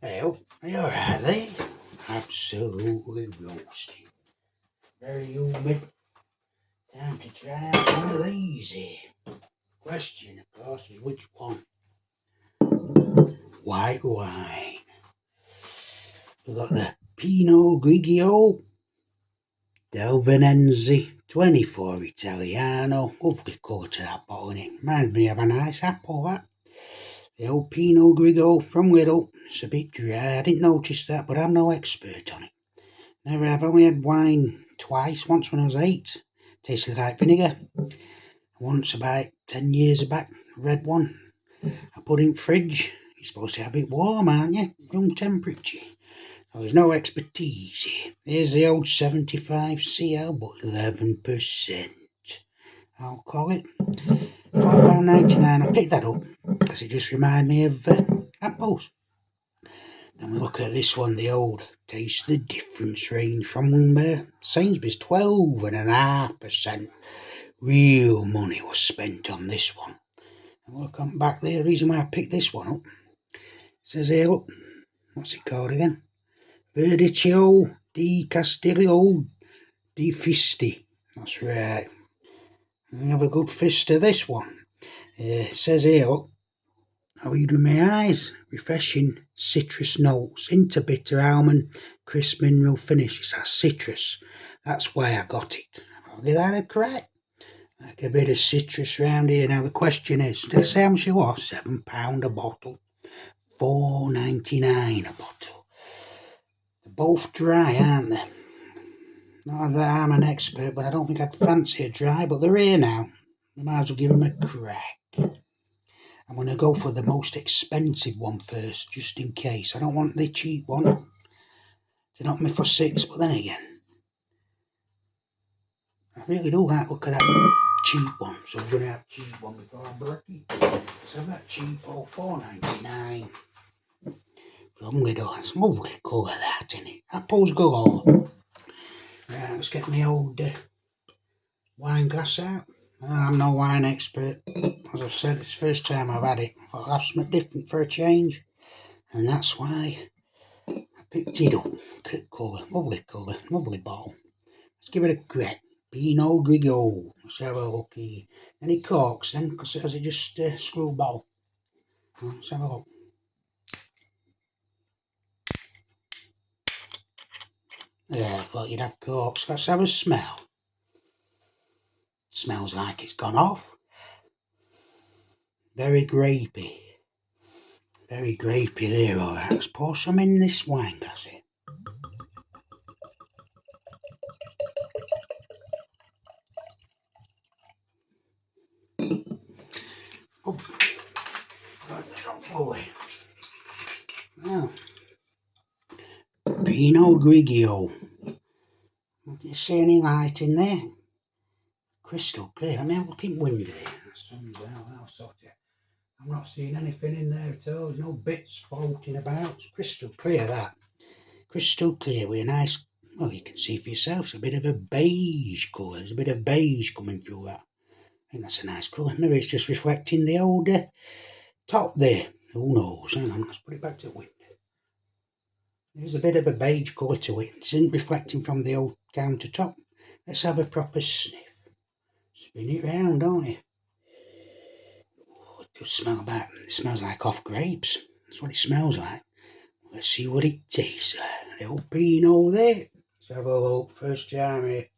Well, are you alright there? Absolutely roasting. Very humid. Time to try out one of these here. Question, of course, is which one? White wine. We've got the Pinot Grigio Del Venenzi 24 Italiano. Lovely colour to that bottle, and it reminds me of a nice apple, that. The old Pinot Grigio from Lidl. It's a bit dry. I didn't notice that, but I'm no expert on it. Never have. Only had wine twice. Once when I was 8. Tasted like vinegar. Once about 10 years back. Red one. I put in fridge. You're supposed to have it warm, aren't you? Room temperature. So there's no expertise here. Here's the old 75cl, but 11%. I'll call it. £4.99. I picked that up because it just reminded me of apples. Then we look at this one, the old Taste the Difference range from Sainsbury's, 12.5%. Real money was spent on this one. And we'll come back there. The reason why I picked this one up, it says here, look, what's it called again? Verdicchio di Castillo di Fisti. That's right. I have a good fist of this one. It says here, look, I read with my eyes. Refreshing citrus notes, into bitter almond, crisp mineral finish. It's that citrus. That's why I got it. I'll give that a crack. Like a bit of citrus round here. Now the question is, did I say how much it was? £7 a bottle. £4.99 a bottle. They're both dry, aren't they? Not that I'm an expert, but I don't think I'd fancy a dry, but they're here now. We might as well give them a crack. I'm going to go for the most expensive one first, just in case. I don't want the cheap one to knock me for 6, but then again, I really do like look at that cheap one. So I'm going to have cheap one before I break it. So that cheap old £4.99 from Lidl. It's lovely colour that, isn't it? Apples galore. Right, let's get my old wine glass out. I'm no wine expert. As I've said, it's the first time I've had it. I thought I'd have something different for a change. And that's why I picked it up. Good colour, lovely bottle. Let's give it a crack. Pinot Grigio. Let's have a look here. Any corks then? Because it has just screw bottle. Let's have a look. Yeah, I thought you'd have corks. Let's have a smell. Smells like it's gone off. Very grapey. Very grapey there, alright. Let's pour some in this wine glass here. Oh, right there on floor. Now, Pinot Grigio. Can you see any light in there? Crystal clear. I mean, I'm looking windy. The sun's out, that'll sort it. I'm not seeing anything in there at all. There's no bits floating about. It's crystal clear, that. Crystal clear with a nice, well, you can see for yourself, it's a bit of a beige colour. There's a bit of beige coming through that. I think that's a nice colour. Maybe it's just reflecting the old top there. Who knows? Hang on, let's put it back to the window. There's a bit of a beige colour to it. It isn't reflecting from the old countertop. Let's have a proper sniff. Spin it round, don't you? Oh, it does smell about. It smells like off grapes. That's what it smells like. Let's see what it tastes like. The old Pinot there. Let's have a look. First time here.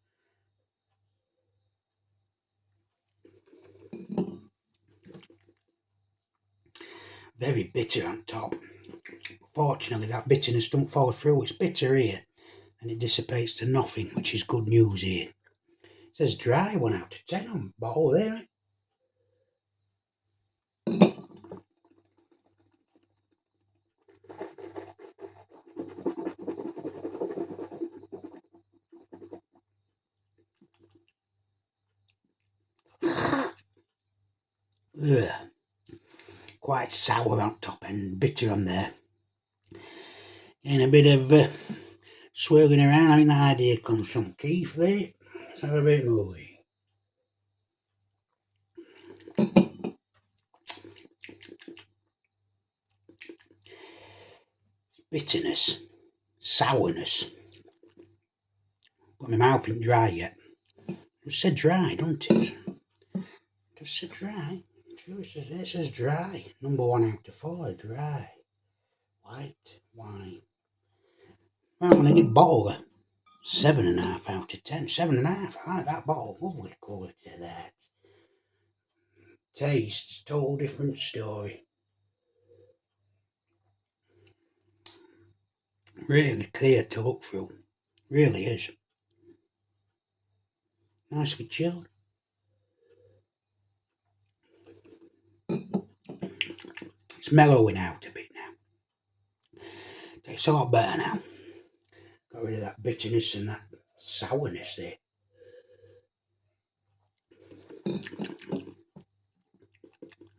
Very bitter on top. Fortunately, that bitterness don't follow through. It's bitter here, and it dissipates to nothing, which is good news here. It says dry, 1 out of 10 on the bottle there. Ugh. Quite sour on top and bitter on there. And a bit of swirling around. I think the idea comes from Keith there. Let's have a bit more. bitterness, sourness. But my mouth ain't dry yet. It said dry, don't it? It said dry. Sure, it says dry. Number 1 out of 4, dry. White wine. I'm going to give bottle a 7.5 out of 10. 7.5. I like that bottle. Lovely quality there. Taste, total different story. Really clear to look through. Really is. Nicely chilled. It's mellowing out a bit now. Tastes a lot better now. Got rid of that bitterness and that sourness there.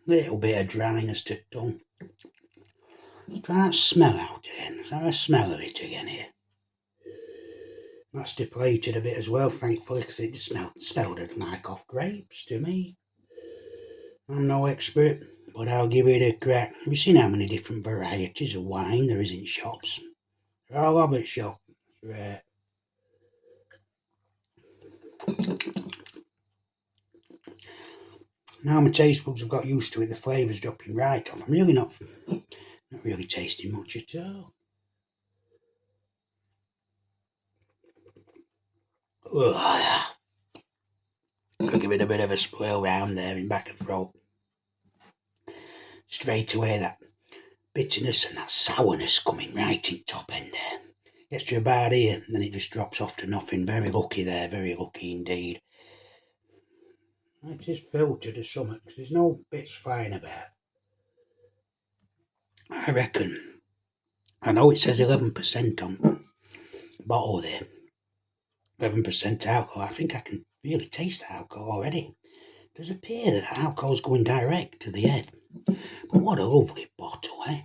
Little bit of dryness to tongue. Let's try that smell out again. Let's have a smell of it again here. That's depleted a bit as well, thankfully, because it smelled like off grapes to me. I'm no expert, but I'll give it a crack. Have you seen how many different varieties of wine there is in shops? They're all over at shop. Right. Now my taste buds have got used to it, the flavours dropping right off. I'm really not really tasting much at all. I'll give it a bit of a swirl round there in back and throat. Straight away that bitterness and that sourness coming right in top end there. Gets to about here, and then it just drops off to nothing. Very lucky there, very lucky indeed. It is filtered or something, because there's no bits flying about. I reckon. I know it says 11% on the bottle there. 11% alcohol. I think I can really taste the alcohol already. It does appear that the alcohol's going direct to the head. But what a lovely bottle, eh?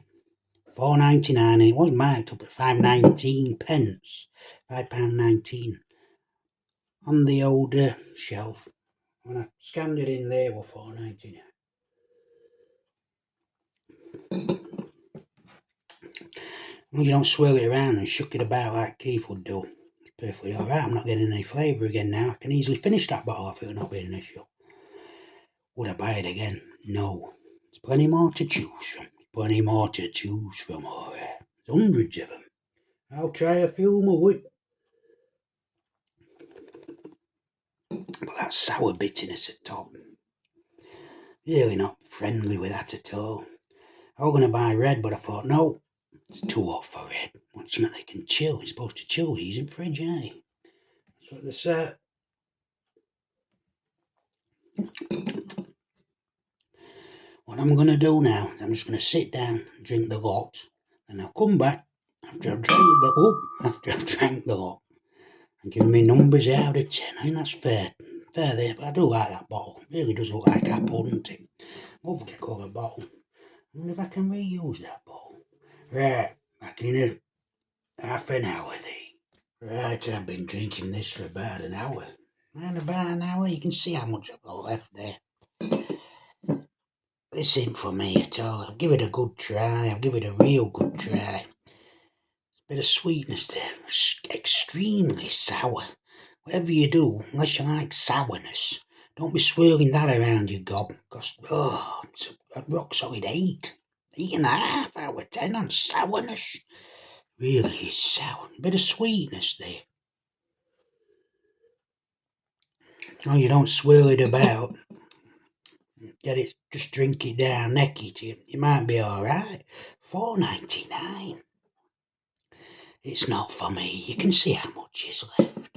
£4.99, and it was marked up at 5.19 pence. £5.19 on the old shelf. When I scanned it in there, were £4.99. Well, you don't swirl it around and shuck it about like Keith would do. It's perfectly alright. I'm not getting any flavour again now. I can easily finish that bottle off, it'll not be an issue. Would I buy it again? No. There's plenty more to choose from. Plenty more to choose from. There's hundreds of them. I'll try a few more. But that sour bitterness at top, really not friendly with that at all. I was going to buy red, but I thought, no, it's too hot for red. Want something they can chill. It's supposed to chill these in fridge, eh? That's what they say. What I'm going to do now is I'm just going to sit down and drink the lot, and I'll come back after I've drank the lot and give me numbers out of 10. I think that's fair. Fair there, but I do like that bottle. It really does look like apple, doesn't it? Lovely colour bottle. I wonder if I can reuse that bottle. Right, back in half an hour there. Right, I've been drinking this for about an hour. Around about an hour, you can see how much I've got left there. This ain't for me at all. I'll give it a good try. I'll give it a real good try. Bit of sweetness there. Extremely sour. Whatever you do, unless you like sourness, don't be swirling that around your gob, because, it's a rock solid 8. 8.5 out of 10 on sourness. Really is sour. Bit of sweetness there. Oh, you don't swirl it about. Get it, just drink it down, neck it. You might be alright. £4.99. It's not for me. You can see how much is left.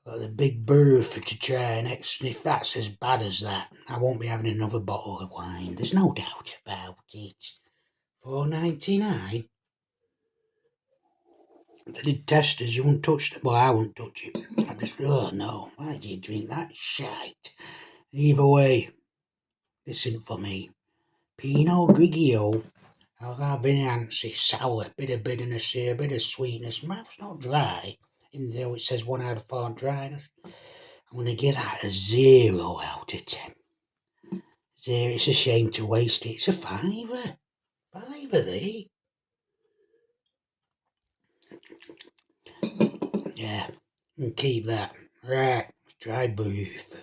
Got the big burr to try next, and if that's as bad as that, I won't be having another bottle of wine. There's no doubt about it. £4.99. If they did testers, you wouldn't touch it. Well, I wouldn't touch it. I'd just, oh no, why do you drink that shite? Either way, this isn't for me. Pinot Grigio. I'll have enhancy, sour, bit of bitterness here, bit of sweetness. Mouth's not dry, even though it says 1 out of 4 dryness. I'm going to give that a 0 out of 10. 0, it's a shame to waste it. It's a £5. £5 there. Yeah, and keep that. Right, dry breathe.